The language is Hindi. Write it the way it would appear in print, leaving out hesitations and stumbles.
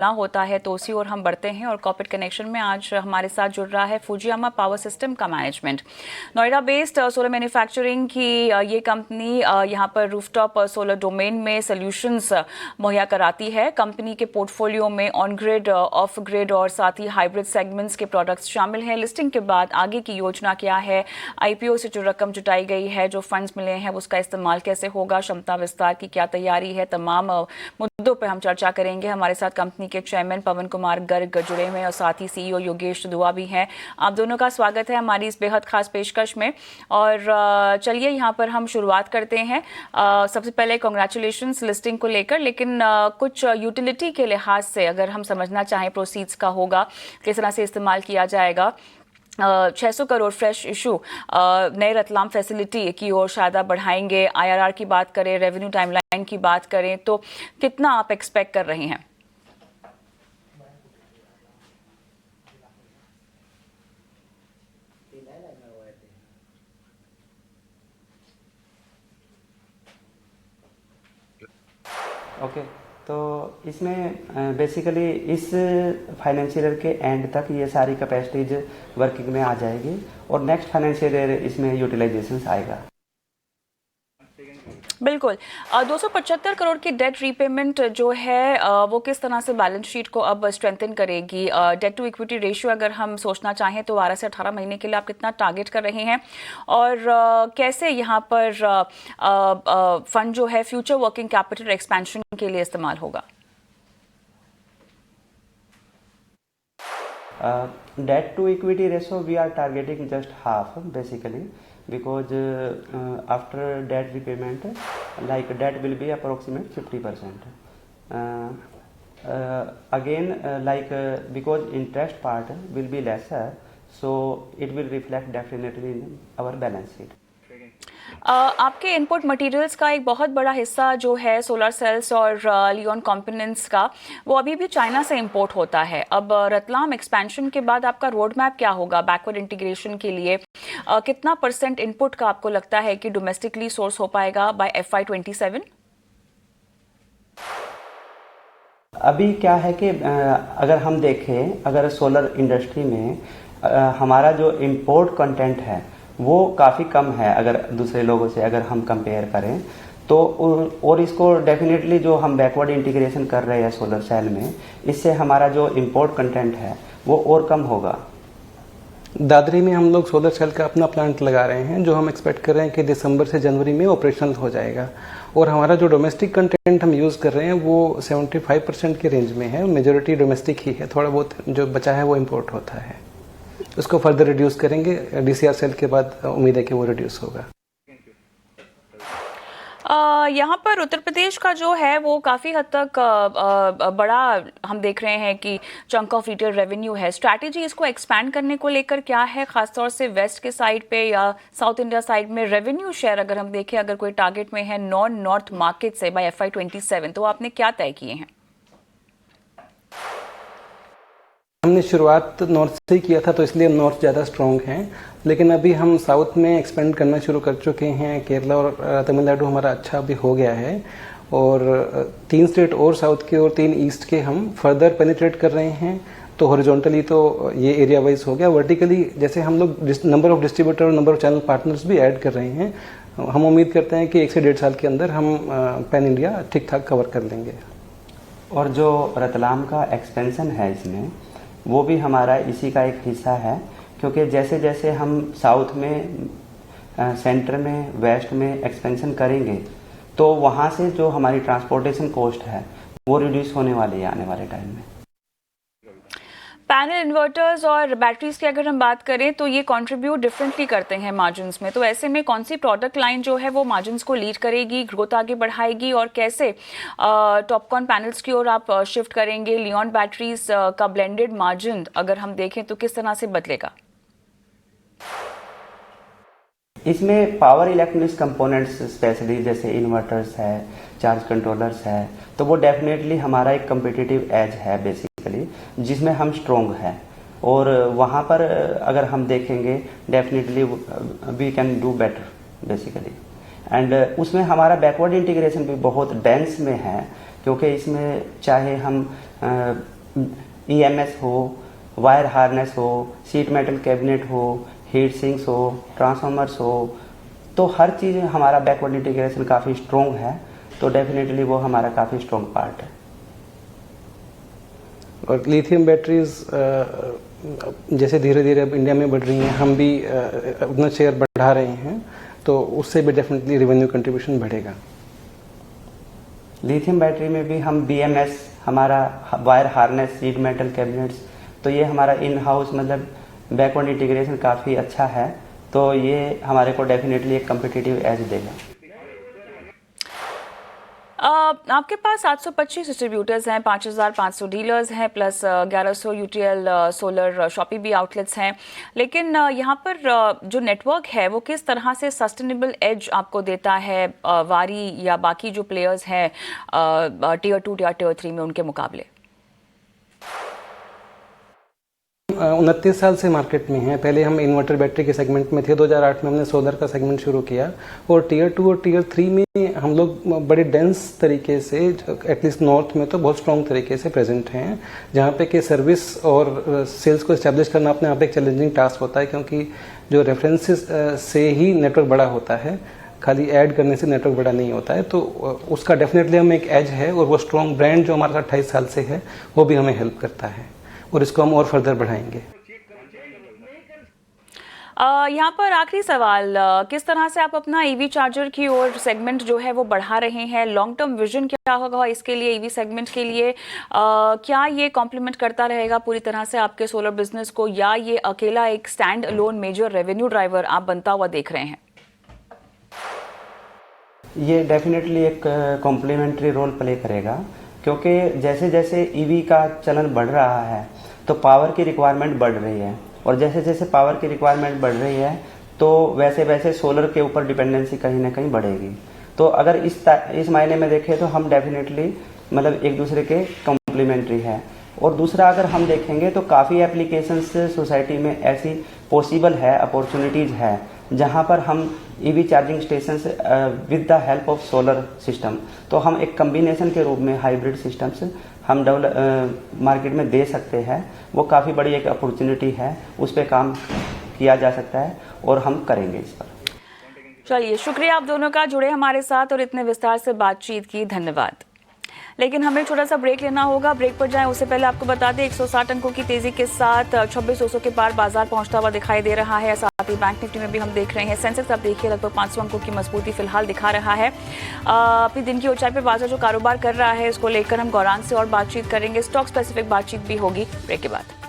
होता है तो उसी ओर हम बढ़ते हैं और कॉर्पोरेट कनेक्शन में आज हमारे साथ जुड़ रहा है फुजियामा पावर सिस्टम का management. Noida based solar manufacturing की ये कंपनी यहाँ पर रूफटॉप सोलर डोमेन में सॉल्यूशंस मुहैया कराती है। कंपनी के पोर्टफोलियो में ऑन ग्रिड, ऑफ ग्रिड और साथ ही हाइब्रिड सेगमेंट्स के प्रोडक्ट्स शामिल हैं। लिस्टिंग के बाद आगे की योजना क्या है, आईपीओ से जो रकम जुटाई गई है, जो फंड्स मिले हैं उसका इस्तेमाल कैसे होगा, क्षमता विस्तार की क्या तैयारी है, तमाम मुद्दों पर हम चर्चा करेंगे। हमारे साथ कंपनी के चेयरमैन पवन कुमार गर्ग जुड़े हुए हैं और साथ ही सीईओ योगेश दुआ भी हैं। आप दोनों का स्वागत है हमारी इस बेहद खास पेशकश में। और चलिए यहाँ पर हम शुरुआत करते हैं। सबसे पहले कांग्रेचुलेशंस लिस्टिंग को लेकर, लेकिन कुछ यूटिलिटी के लिहाज से अगर हम समझना चाहें प्रोसीड्स का होगा, किस तरह से इस्तेमाल किया जाएगा। 600 करोड़ फ्रेश इशू नए रतलाम फैसिलिटी की ओर शायद आप बढ़ाएंगे। आईआरआर की बात करें, रेवेन्यू टाइमलाइन की बात करें तो कितना आप एक्सपेक्ट कर रहे हैं? ओके तो इसमें बेसिकली इस फाइनेंशियल ईयर के एंड तक ये सारी कैपेसिटीज वर्किंग में आ जाएगी और नेक्स्ट फाइनेंशियल ईयर इसमें यूटिलाइजेशन आएगा। बिल्कुल। 275 करोड़ की डेट रीपेमेंट जो है वो किस तरह से बैलेंस शीट को अब स्ट्रेंथन करेगी? डेट टू इक्विटी रेशियो अगर हम सोचना चाहें तो 12 से 18 महीने के लिए आप कितना टारगेट कर रहे हैं और कैसे यहाँ पर फंड जो है फ्यूचर वर्किंग कैपिटल एक्सपेंशन के लिए इस्तेमाल होगा? Debt to equity ratio we are targeting just half basically because after debt repayment like debt will be approximate 50%. Again because interest part will be lesser, so it will reflect definitely in our balance sheet. आपके इनपुट मटेरियल्स का एक बहुत बड़ा हिस्सा जो है सोलर सेल्स और लियोन कंपोनेंट्स का, वो अभी भी चाइना से इंपोर्ट होता है। अब रतलाम एक्सपेंशन के बाद आपका रोड मैप क्या होगा बैकवर्ड इंटीग्रेशन के लिए? कितना % इनपुट का आपको लगता है कि डोमेस्टिकली सोर्स हो पाएगा बाय FY 27? अभी क्या है कि अगर हम देखें, अगर सोलर इंडस्ट्री में हमारा जो इंपोर्ट कंटेंट है वो काफ़ी कम है अगर दूसरे लोगों से अगर हम कंपेयर करें तो, और इसको डेफिनेटली जो हम बैकवर्ड इंटीग्रेशन कर रहे हैं सोलर सेल में, इससे हमारा जो इंपोर्ट कंटेंट है वो और कम होगा। दादरी में हम लोग सोलर सेल का अपना प्लांट लगा रहे हैं जो हम एक्सपेक्ट कर रहे हैं कि दिसंबर से जनवरी में ऑपरेशनल हो जाएगा और हमारा जो डोमेस्टिक कंटेंट हम यूज़ कर रहे हैं वो 75% के रेंज में है। मेजोरिटी डोमेस्टिक ही है, थोड़ा बहुत जो बचा है वो इम्पोर्ट होता है। उसको फर्दर रिड्यूस करेंगे DCR सेल के बाद, उम्मीद है कि वो रिड्यूस होगा। यहाँ पर उत्तर प्रदेश का जो है वो काफ़ी हद तक बड़ा हम देख रहे हैं कि चंक ऑफ रिटेल रेवेन्यू है। स्ट्रैटेजी इसको एक्सपैंड करने को लेकर क्या है, खासतौर से वेस्ट के साइड पे या साउथ इंडिया साइड में? रेवेन्यू शेयर अगर हम देखें, अगर कोई टारगेट में है नॉन नॉर्थ मार्केट से बाय FY 27, तो आपने क्या तय किए हैं? हमने शुरुआत नॉर्थ से ही किया था तो इसलिए नॉर्थ ज़्यादा स्ट्रॉन्ग है, लेकिन अभी हम साउथ में एक्सपेंड करना शुरू कर चुके हैं। केरला और तमिलनाडु हमारा अच्छा अभी हो गया है और 3 स्टेट और साउथ के और 3 ईस्ट के हम फर्दर पेनिट्रेट कर रहे हैं। तो हॉरिजॉन्टली तो ये एरिया वाइज हो गया। वर्टिकली जैसे हम लोग नंबर ऑफ डिस्ट्रीब्यूटर और नंबर ऑफ चैनल पार्टनर्स भी ऐड कर रहे हैं। हम उम्मीद करते हैं कि 1 से 1.5 साल के अंदर हम पैन इंडिया ठीक ठाक कवर कर लेंगे। और जो रतलाम का एक्सपेंशन है इसमें, वो भी हमारा इसी का एक हिस्सा है, क्योंकि जैसे जैसे हम साउथ में, सेंटर में, वेस्ट में एक्सपेंशन करेंगे तो वहाँ से जो हमारी ट्रांसपोर्टेशन कॉस्ट है वो रिड्यूस होने वाली है आने वाले टाइम में। पैनल इन्वर्टर्स और बैटरीज की अगर हम बात करें तो ये कंट्रीब्यूट डिफरेंटली करते हैं मार्जिन्स में, तो ऐसे में कौन सी प्रोडक्ट लाइन जो है वो मार्जिन्स को लीड करेगी, ग्रोथ आगे बढ़ाएगी और कैसे टॉपकॉन पैनल्स की ओर आप शिफ्ट करेंगे? लियोन बैटरीज का ब्लेंडेड मार्जिन अगर हम देखें तो किस तरह से बदलेगा? इसमें पावर इलेक्ट्रॉनिक्स कंपोनेंट्स स्पेशली जैसे इन्वर्टर्स है, चार्ज कंट्रोलर्स है, तो वो डेफिनेटली हमारा एक कम्पिटिटिव एज है बेसिकली, जिसमें हम स्ट्रोंग हैं। और वहाँ पर अगर हम देखेंगे definitely we can do better basically. And उसमें हमारा बैकवर्ड इंटीग्रेशन भी बहुत डेंस में है, क्योंकि इसमें चाहे हम EMS हो, वायर हार्नेस हो, सीट मेटल कैबिनेट हो, हीट सिंक्स हो, ट्रांसफार्मर्स हो, तो हर चीज़ हमारा बैकवर्ड इंटीग्रेशन काफ़ी स्ट्रॉन्ग है, तो डेफिनेटली वो हमारा काफ़ी स्ट्रॉन्ग पार्ट है। और लिथियम बैटरीज जैसे धीरे धीरे अब इंडिया में बढ़ रही हैं, हम भी अपना शेयर बढ़ा रहे हैं, तो उससे भी डेफिनेटली रेवेन्यू कंट्रीब्यूशन बढ़ेगा। लिथियम बैटरी में भी हम BMS, हमारा wire harness, seat metal cabinets, तो ये हमारा इन हाउस मतलब बैकवर्ड इंटीग्रेशन काफ़ी अच्छा है, तो ये हमारे को डेफिनेटली एक कम्पिटिटिव एज देगा। आपके पास 725 डिस्ट्रीब्यूटर्स हैं, 5,500 डीलर्स हैं, प्लस 1100 UTL सोलर शॉपी भी आउटलेट्स हैं, लेकिन यहाँ पर जो नेटवर्क है वो किस तरह से सस्टेनेबल एज आपको देता है वारी या बाकी जो प्लेयर्स हैं Tier 2 या Tier 3 में उनके मुकाबले? 29 साल से मार्केट में हैं। पहले हम इन्वर्टर बैटरी के सेगमेंट में थे, 2008 में हमने सोलर का सेगमेंट शुरू किया, और Tier 2 और Tier 3 में हम लोग बड़े डेंस तरीके से, एटलीस्ट नॉर्थ में तो बहुत स्ट्रॉन्ग तरीके से प्रेजेंट हैं, जहाँ पे कि सर्विस और सेल्स को इस्टेब्लिश करना अपने आप एक चैलेंजिंग टास्क होता है, क्योंकि जो रेफरेंसेस से ही नेटवर्क बड़ा होता है, खाली ऐड करने से नेटवर्क बड़ा नहीं होता है। तो उसका डेफिनेटली हमें एक एज है, और वो स्ट्रॉन्ग ब्रांड जो हमारे साथ 28 साल से है वो भी हमें हेल्प करता है, और इसको हम और फर्दर बढ़ाएंगे। यहाँ पर आखिरी सवाल, किस तरह से आप अपना EV चार्जर की ओर सेगमेंट जो है वो बढ़ा रहे हैं? लॉन्ग टर्म विजन क्या होगा इसके लिए, EV सेगमेंट के लिए? क्या ये कॉम्प्लीमेंट करता रहेगा पूरी तरह से आपके सोलर बिजनेस को, या ये अकेला एक stand alone major revenue driver आप बनता हुआ देख रहे हैं? ये डेफिनेटली एक कॉम्प्लीमेंट्री रोल प्ले करेगा, क्योंकि जैसे जैसे EV का चलन बढ़ रहा है तो पावर की रिक्वायरमेंट बढ़ रही है, और जैसे जैसे पावर की रिक्वायरमेंट बढ़ रही है तो वैसे वैसे सोलर के ऊपर डिपेंडेंसी कहीं ना कहीं बढ़ेगी। तो अगर इस मायने में देखें तो हम डेफिनेटली मतलब एक दूसरे के कॉम्प्लीमेंट्री है। और दूसरा अगर हम देखेंगे तो काफ़ी एप्लीकेशंस सोसाइटी में ऐसी पॉसिबल है, अपॉर्चुनिटीज़ है, जहां पर हम EV charging stations with the help of solar system, तो हम एक कम्बिनेशन के रूप में हाइब्रिड सिस्टम्स हम मार्केट में दे सकते हैं। वो काफ़ी बड़ी एक अपॉर्चुनिटी है, उस पर काम किया जा सकता है और हम करेंगे इस पर। चलिए, शुक्रिया आप दोनों का जुड़े हमारे साथ और इतने विस्तार से बातचीत की, धन्यवाद। लेकिन हमें छोटा सा ब्रेक लेना होगा। ब्रेक पर जाएं उससे पहले आपको बता दें 160 अंकों की तेजी के साथ 2600 के पार बाजार पहुंचता हुआ दिखाई दे रहा है। साथ ही बैंक निफ्टी में भी हम देख रहे हैं, सेंसेक्स आप देखिए लगभग 500 अंकों की मजबूती फिलहाल दिखा रहा है। अपनी दिन की ऊंचाई पर बाजार जो कारोबार कर रहा है, इसको लेकर हम गौरान से और बातचीत करेंगे, स्टॉक स्पेसिफिक बातचीत भी होगी ब्रेक के बाद।